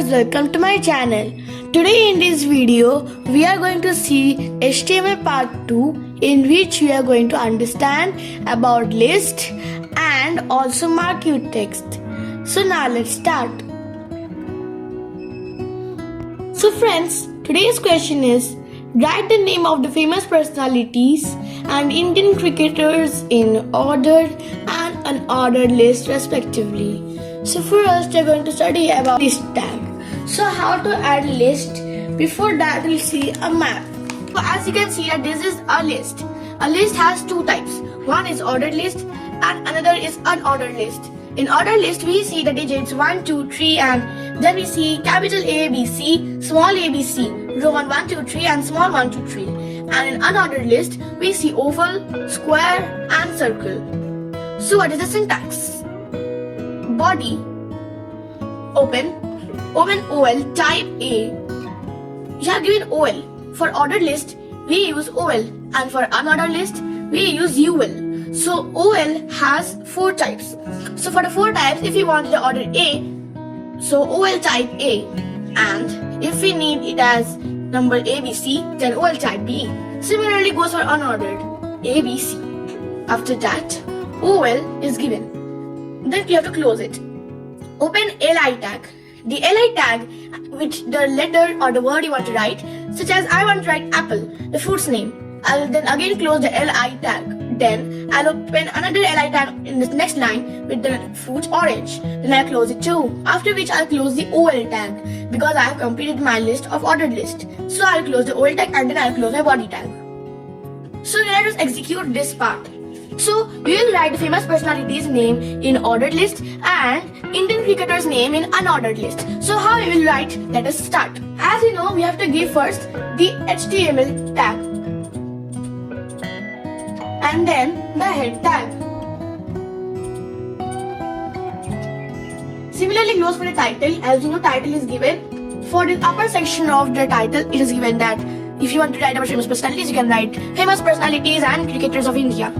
viewers, welcome to my channel. Today in this video, we are going to see HTML part 2 in which we are going to understand about list and also Marquee text. So now let's start. So friends, today's question is, write the name of the famous personalities and Indian cricketers in ordered and unordered list respectively. So first we are going to study about list tag. So how to add list? Before that we'll see a map. So as you can see that this is a list. A list has two types. One is ordered list and another is unordered list. In ordered list we see the digits 1, 2, 3 and then we see capital A, B, C, small a, B, C, row 1, 1, 2, 3 and small 1, 2, 3. And in unordered list we see oval, square and circle. So what is the syntax? Body, open OL, type A. We have given OL. For ordered list, we use OL and for unordered list, we use UL. So OL has 4 types. So for the 4 types, if we want the order A, so OL type A. And if we need it as number ABC, then OL type B. Similarly goes for unordered, ABC. After that, OL is given. Then you have to close it. Open LI tag. The LI tag, which the letter or the word you want to write, such as I want to write apple, the fruit's name. I'll then again close the LI tag. Then I'll open another LI tag in this next line with the fruit orange. Then I'll close it too. After which I'll close the OL tag because I have completed my list of ordered list. So I'll close the OL tag and then I'll close my body tag. So let us execute this part. So we will write the famous personality's name in ordered list and Indian cricketer's name in unordered list. So how we will write? Let us start. As you know, we have to give first the HTML tag and then the head tag. Similarly goes for the title. As you know, title is given. For the upper section of the title, it is given that if you want to write about famous personalities, you can write famous personalities and cricketers of India.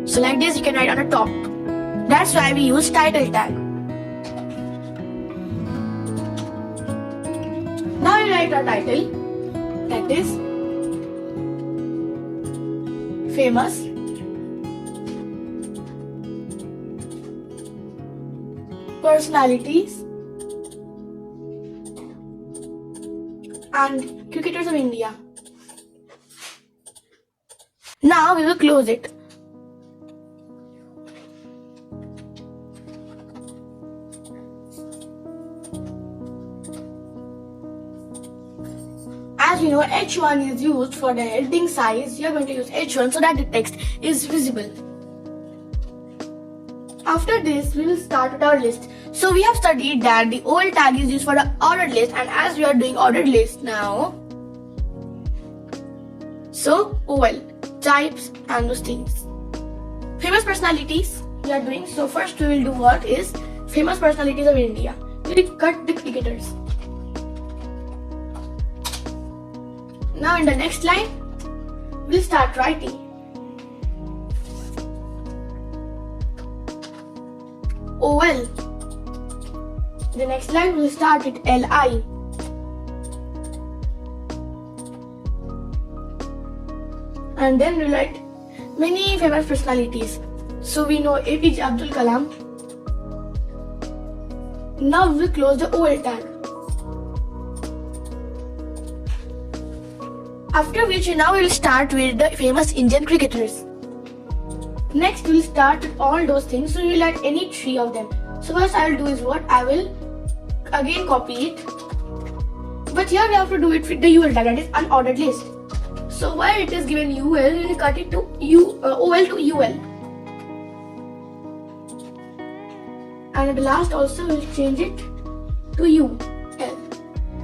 So like this you can write on the top. That's why we use title tag. Now we write our title, that is famous personalities and cricketers of India. Now we will close it. As you know, H1 is used for the heading size. You are going to use H1 so that the text is visible. After this, we will start with our list. So we have studied that the OL tag is used for the ordered list, and as we are doing ordered list now, so OL, types and those things. Famous personalities we are doing. So first we will do what is famous personalities of India. We will cut the cricketers. Now in the next line, we'll start writing. OL. The next line we'll start with LI. And then we'll write many famous personalities. So we know APJ Abdul Kalam. Now we'll close the OL tag. After which now we will start with the famous Indian cricketers. Next we will start with all those things. So we will add any 3 of them. So first I will do is what? I will again copy it. But here we have to do it with the UL tag, that is unordered list. So where it is given UL, we will cut it to OL to UL. And at the last also we will change it to UL.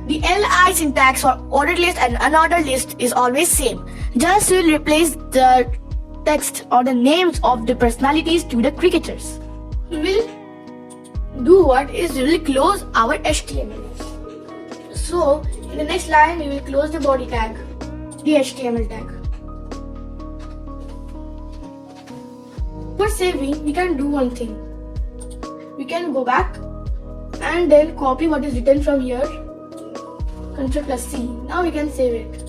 The LI syntax for ordered list and unordered list is always same. Just we will replace the text or the names of the personalities to the cricketers. We will do what is we will close our HTML. So in the next line we will close the body tag, the HTML tag. For saving, we can do one thing. We can go back and then copy what is written from here. Ctrl plus C. Now we can save it.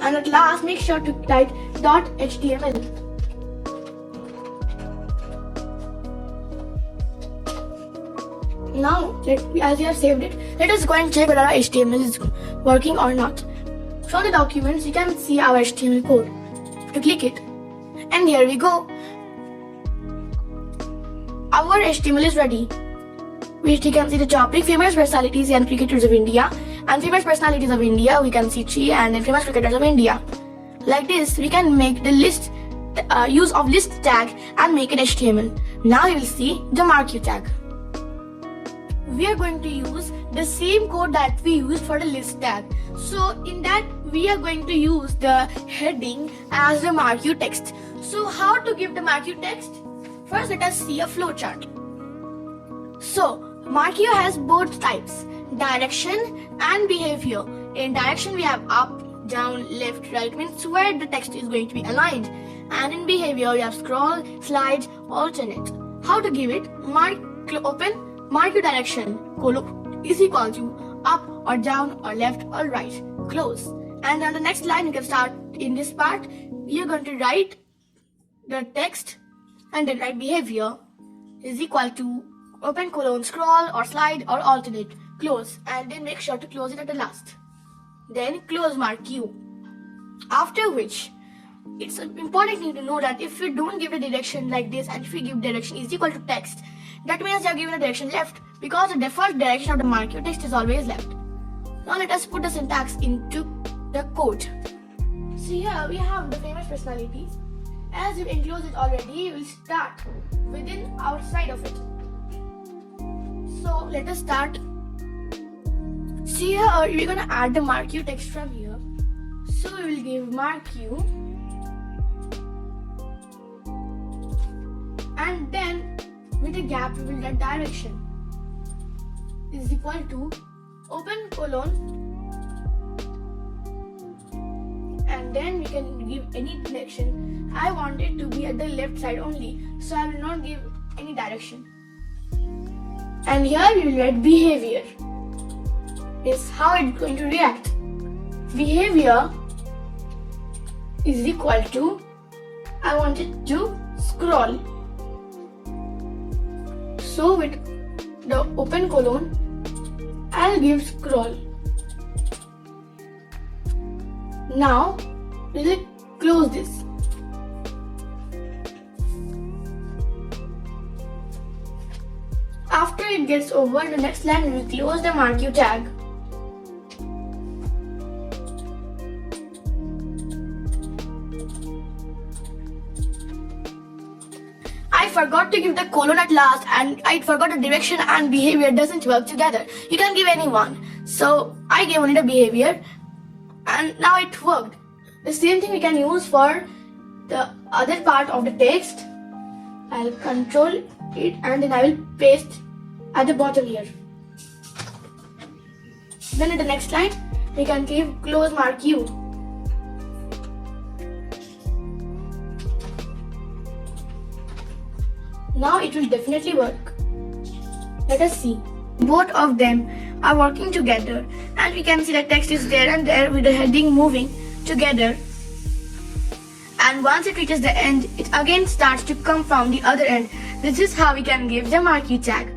And at last, make sure to type .html. Now, as we have saved it, let us go and check whether our HTML is working or not. From the documents, you can see our HTML code. To click it, and here we go. Our HTML is ready. Which you can see the topic, famous personalities and cricketers of India, and famous personalities of India we can see 3, and then famous cricketers of India. Like this, we can make the list use of list tag and make it HTML. Now you will see the Marquee tag. We are going to use the same code that we used for the list tag. So in that we are going to use the heading as the Marquee text. So how to give the Marquee text? First let us see a flowchart. So Marquee has both types, direction and behavior. In direction we have up, down, left, right, means where the text is going to be aligned. And in behavior we have scroll, slide, alternate. How to give it? Open Marquee direction is equal to up or down or left or right. Close. And on the next line you can start in this part. You're going to write the text and then write behavior is equal to open colon, scroll or slide or alternate. Close, and then make sure to close it at the last. Then close Marquee. After which, it's an important thing to know that if you don't give the direction like this, and if you give direction is equal to text, that means you are giving the direction left, because the default direction of the Marquee text is always left. Now let us put the syntax into the code. So here we have the famous personalities. As you enclose it already, we will start within outside of it. So let us start. See here, we're gonna add the Marquee text from here. So we will give Marquee, and then with a gap we will get direction is equal to open colon, and then we can give any direction. I want it to be at the left side only, so I will not give any direction. And here we will write behavior is how it's going to react. Behavior is equal to, I want it to scroll. So with the open colon, I'll give scroll. Now we'll close this. After it gets over, the next line we will close the Marquee tag. I forgot to give the colon at last, and I forgot the direction and behavior doesn't work together. You can give any one. So I gave only the behavior, and now it worked. The same thing we can use for the other part of the text. I'll control it and then I will paste at the bottom here. Then in the next line we can give close Marquee. Now it will definitely work. Let us see. Both of them are working together, and we can see the text is there and there with the heading moving together. And once it reaches the end, it again starts to come from the other end. This is how we can give the Marquee tag.